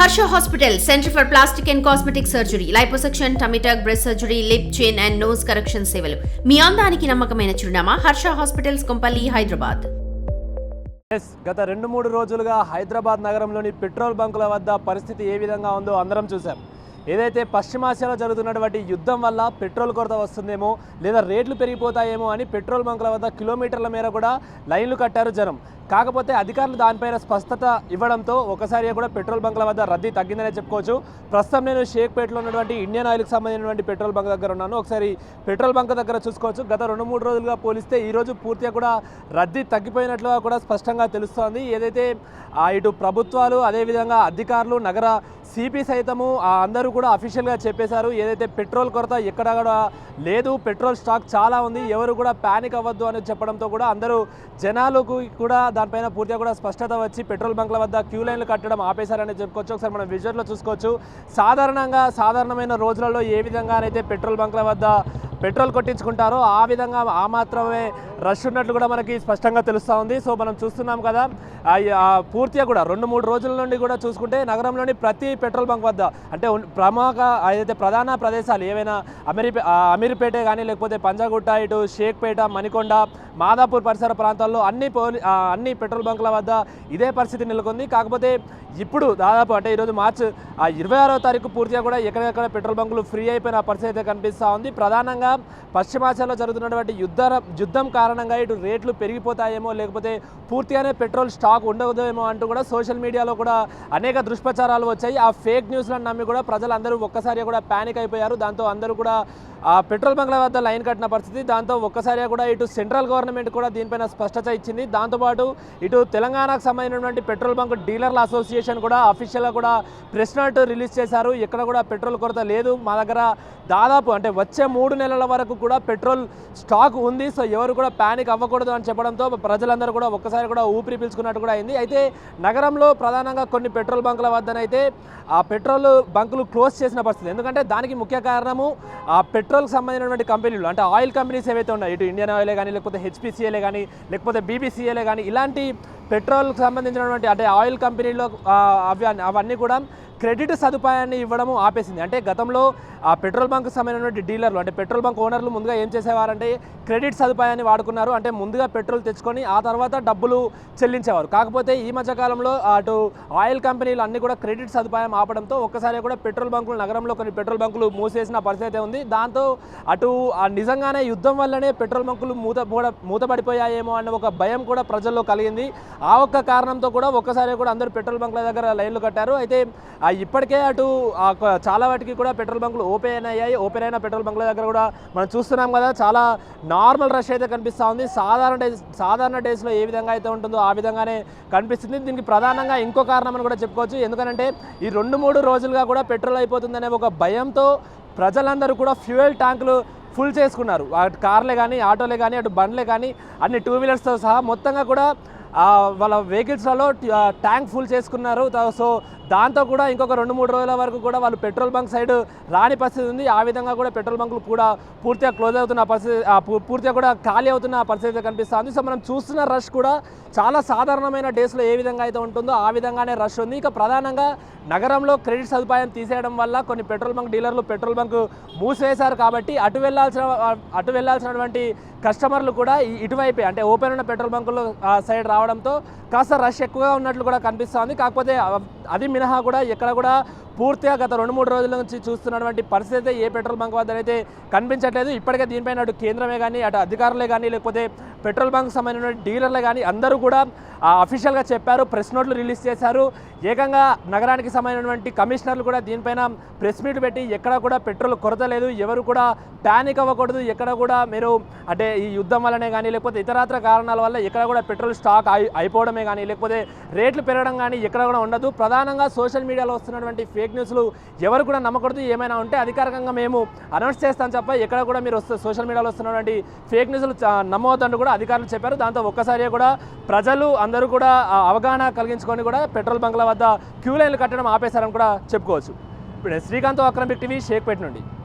Harsha Hospital, Center for Plastic and Cosmetic Surgery, Liposuction, Tummy tuck, breast surgery, lip, chin and nose correction సేవలు. మీ అందానికి నమ్మకమైన చిరునామా Harsha hospitals Kompally Hyderabad. గత 2-3 రోజులుగా హైదరాబాద్ నగరంలోని పెట్రోల్ బంకుల వద్ద పరిస్థితి ఏ విధంగా ఉందో అందరం చూసాం. ఏదైతే పశ్చిమాసియాలో జరుగుతున్నటువంటి యుద్ధం వల్ల పెట్రోల్ కొరత వస్తుందేమో లేదా రేట్లు పెరిగిపోతాయేమో అని పెట్రోల్ బంకుల వద్ద కిలోమీటర్ల మేర కూడా లైన్లు కట్టారు జనం. కాకపోతే అధికారులు దానిపైన స్పష్టత ఇవ్వడంతో ఒకసారి కూడా పెట్రోల్ బంకుల వద్ద రద్దీ తగ్గిందనే చెప్పుకోవచ్చు. ప్రస్తుతం నేను షేక్పేటలో ఉన్నటువంటి ఇండియన్ ఆయిల్కి సంబంధించినటువంటి పెట్రోల్ బంక్ దగ్గర ఉన్నాను. ఒకసారి పెట్రోల్ బంక్ దగ్గర చూసుకోవచ్చు. గత 2-3 రోజులుగా పోలిస్తే ఈరోజు పూర్తిగా కూడా రద్దీ తగ్గిపోయినట్లుగా కూడా స్పష్టంగా తెలుస్తోంది. ఏదైతే ఇటు ప్రభుత్వాలు అదేవిధంగా అధికారులు నగర సిపి సైతము అందరూ కూడా అఫీషియల్గా చెప్పేశారు. ఏదైతే పెట్రోల్ కొరత ఎక్కడ కూడా లేదు, పెట్రోల్ స్టాక్ చాలా ఉంది, ఎవరు కూడా ప్యానిక్ అవ్వద్దు అని చెప్పడంతో కూడా అందరూ జనాలకు కూడా దానిపైన పూర్తిగా కూడా స్పష్టత వచ్చి పెట్రోల్ బంక్ల వద్ద క్యూ లైన్లు కట్టడం ఆపేశారని చెప్పుకోవచ్చు. ఒకసారి మనం విజువల్లో చూసుకోవచ్చు. సాధారణమైన రోజులలో ఏ విధంగానైతే పెట్రోల్ బంక్ల వద్ద పెట్రోల్ కొట్టించుకుంటారో ఆ విధంగా ఆ మాత్రమే రష్ ఉన్నట్లు కూడా మనకి స్పష్టంగా తెలుస్తూ ఉంది. సో మనం చూస్తున్నాం కదా, పూర్తిగా కూడా 2-3 రోజుల నుండి కూడా చూసుకుంటే నగరంలోని ప్రతి పెట్రోల్ బంక్ వద్ద అంటే ప్రముఖ ఏదైతే ప్రధాన ప్రదేశాలు ఏవైనా అమీర్పేట కానీ లేకపోతే పంజాగుట్ట, ఇటు షేక్పేట, మణికొండ, మాదాపూర్ పరిసర ప్రాంతాల్లో అన్ని పెట్రోల్ బంకుల వద్ద ఇదే పరిస్థితి నెలకొంది. కాకపోతే ఇప్పుడు దాదాపు అంటే ఈరోజు మార్చి 26వ తారీఖు పూర్తిగా కూడా ఎక్కడెక్కడ పెట్రోల్ బంకులు ఫ్రీ అయిపోయిన పరిస్థితి అయితే కనిపిస్తూ ఉంది. ప్రధానంగా పశ్చిమాసియాలో జరుగుతున్నటువంటి యుద్ధం కారణంగా ఇటు రేట్లు పెరిగిపోతాయేమో లేకపోతే పూర్తిగానే పెట్రోల్ స్టాక్ ఉండదేమో అంటూ కూడా సోషల్ మీడియాలో కూడా అనేక దుష్ప్రచారాలు వచ్చాయి. ఆ ఫేక్ న్యూస్లను నమ్మి కూడా ప్రజలందరూ ఒక్కసారిగా కూడా ప్యానిక్ అయిపోయారు. దాంతో అందరూ కూడా పెట్రోల్ బంక్ల వద్ద లైన్ కట్టిన పరిస్థితి. దాంతో ఒక్కసారిగా కూడా ఇటు సెంట్రల్ గవర్నమెంట్ కూడా దీనిపైన స్పష్టత ఇచ్చింది. దాంతోపాటు ఇటు తెలంగాణకు సంబంధించినటువంటి పెట్రోల్ బంక్ డీలర్ల అసోసియేషన్ కూడా అఫీషియల్గా కూడా ప్రెస్ నోట్ రిలీజ్ చేశారు. ఎక్కడ కూడా పెట్రోల్ కొరత లేదు, మా దగ్గర దాదాపు అంటే వచ్చే 3 నెలల వరకు కూడా పెట్రోల్ స్టాక్ ఉంది, సో ఎవరు కూడా ప్యానిక్ అవ్వకూడదు అని చెప్పడంతో ప్రజలందరూ కూడా ఒక్కసారి కూడా ఊపిరి పీల్చుకున్నట్టు కూడా అయింది. అయితే నగరంలో ప్రధానంగా కొన్ని పెట్రోల్ బంకుల వద్దనైతే ఆ పెట్రోల్ బంకులు క్లోజ్ చేసిన పరిస్థితి. ఎందుకంటే దానికి ముఖ్య కారణము ఆ పెట్రోల్కి సంబంధించినటువంటి కంపెనీలు అంటే ఆయిల్ కంపెనీస్ ఏవైతే ఉన్నాయో, ఇటు ఇండియన్ ఆయిలే కానీ లేకపోతే హెచ్పిసిఎలే కానీ లేకపోతే బీబీసీఎలే కానీ ఇలాంటి పెట్రోల్కి సంబంధించినటువంటి అంటే ఆయిల్ కంపెనీలో అవన్నీ కూడా క్రెడిట్ సదుపాయాన్ని ఇవ్వడము ఆపేసింది. అంటే గతంలో ఆ పెట్రోల్ బంక్ సంబంధించినటువంటి డీలర్లు అంటే పెట్రోల్ బంక్ ఓనర్లు ముందుగా ఏం చేసేవారంటే క్రెడిట్ సదుపాయాన్ని వాడుకున్నారు. అంటే ముందుగా పెట్రోల్ తెచ్చుకొని ఆ తర్వాత డబ్బులు చెల్లించేవారు. కాకపోతే ఈ మధ్యకాలంలో అటు ఆయిల్ కంపెనీలు అన్నీ కూడా క్రెడిట్ సదుపాయం ఆపడంతో ఒక్కసారి కూడా పెట్రోల్ బంకులు నగరంలో కొన్ని పెట్రోల్ బంకులు మూసేసిన పరిస్థితి ఉంది. దాంతో అటు నిజంగానే యుద్ధం వల్లనే పెట్రోల్ బంకులు మూతపడిపోయాయేమో అన్న ఒక భయం కూడా ప్రజల్లో కలిగింది. ఆ ఒక్క కారణంతో కూడా ఒక్కసారి కూడా అందరూ పెట్రోల్ బంకుల దగ్గర లైన్లు కట్టారు. అయితే ఇప్పటికే అటు చాలా వాటికి కూడా పెట్రోల్ బంకులు ఓపెన్ అయ్యాయి. ఓపెన్ అయిన పెట్రోల్ బంకుల దగ్గర కూడా మనం చూస్తున్నాం కదా, చాలా నార్మల్ రష్ అయితే కనిపిస్తూ ఉంది. సాధారణ డేస్లో ఏ విధంగా అయితే ఉంటుందో ఆ విధంగానే కనిపిస్తుంది. దీనికి ప్రధానంగా ఇంకో కారణం అని కూడా చెప్పుకోవచ్చు. ఎందుకంటే ఈ 2-3 రోజులుగా కూడా పెట్రోల్ అయిపోతుందనే ఒక భయంతో ప్రజలందరూ కూడా ఫ్యూయల్ ట్యాంకులు ఫుల్ చేసుకున్నారు. అటు కార్లే కానీ ఆటోలే కానీ అటు బండ్లే కానీ అన్ని 2 వీలర్స్తో సహా మొత్తంగా కూడా వాళ్ళ వెహికల్స్లలో ట్యాంక్ ఫుల్ చేసుకున్నారు. సో దాంతో కూడా ఇంకొక 2-3 రోజుల వరకు కూడా వాళ్ళు పెట్రోల్ బంక్ సైడ్ రాని పరిస్థితి ఉంది. ఆ విధంగా కూడా పెట్రోల్ బంకులు కూడా పూర్తిగా క్లోజ్ అవుతున్న పరిస్థితి, పూర్తిగా కూడా ఖాళీ అవుతున్న పరిస్థితి కనిపిస్తుంది. సో మనం చూస్తున్న రష్ కూడా చాలా సాధారణమైన డేస్లో ఏ విధంగా అయితే ఉంటుందో ఆ విధంగానే రష్ ఉంది. ఇక ప్రధానంగా నగరంలో క్రెడిట్ సదుపాయం తీసేయడం వల్ల కొన్ని పెట్రోల్ బంక్ డీలర్లు పెట్రోల్ బంక్ మూసివేశారు. కాబట్టి అటు వెళ్ళాల్సినటువంటి కస్టమర్లు కూడా ఇటువైపే అంటే ఓపెన్ ఉన్న పెట్రోల్ బంకులు సైడ్ రావడంతో కాస్త రష్ ఎక్కువగా ఉన్నట్లు కూడా కనిపిస్తుంది. కాకపోతే అది మినహా కూడా ఎక్కడ కూడా పూర్తిగా గత 2-3 రోజుల నుంచి చూస్తున్నటువంటి పరిస్థితి ఏ పెట్రోల్ బంక్ వద్ద అయితే కనిపించట్లేదు. ఇప్పటికే దీనిపైన అటు కేంద్రమే కానీ అటు అధికారులే కానీ లేకపోతే పెట్రోల్ బంక్ సంబంధించిన డీలర్లే కానీ అందరూ కూడా అఫీషియల్గా చెప్పారు, ప్రెస్ నోట్లు రిలీజ్ చేశారు. ఏకంగా నగరానికి సంబంధించినటువంటి కమిషనర్లు కూడా దీనిపైన ప్రెస్ మీట్ పెట్టి ఎక్కడ కూడా పెట్రోల్ కొరత లేదు, ఎవరు కూడా ప్యానిక్ అవ్వకూడదు, ఎక్కడ కూడా మీరు అంటే ఈ యుద్ధం వల్లనే కానీ లేకపోతే ఇతరత్ర కారణాల వల్ల ఎక్కడ కూడా పెట్రోల్ స్టాక్ అయిపోవడమే కానీ లేకపోతే రేట్లు పెరగడం కానీ ఎక్కడ కూడా ఉండదు. ప్రధానంగా సోషల్ మీడియాలో వస్తున్నటువంటి ఫేక్ న్యూస్లు ఎవరు కూడా నమ్మకూడదు. ఏమైనా ఉంటే అధికారికంగా మేము అనౌన్స్ చేస్తాం తప్ప ఎక్కడ కూడా మీరు సోషల్ మీడియాలో వస్తున్నటువంటి ఫేక్ న్యూస్లు నమ్మవద్దంటూ కూడా అధికారులు చెప్పారు. దాంతో ఒక్కసారి కూడా ప్రజలు అందరూ కూడా అవగాహన కలిగించుకొని కూడా పెట్రోల్ బంకుల వద్ద క్యూ లైన్లు కట్టడం ఆపేశారని కూడా చెప్పుకోవచ్చు. ఇప్పుడు శ్రీకాంత్, అక్రమ్ బిగ్ టీవీ, షేక్పేట నుండి.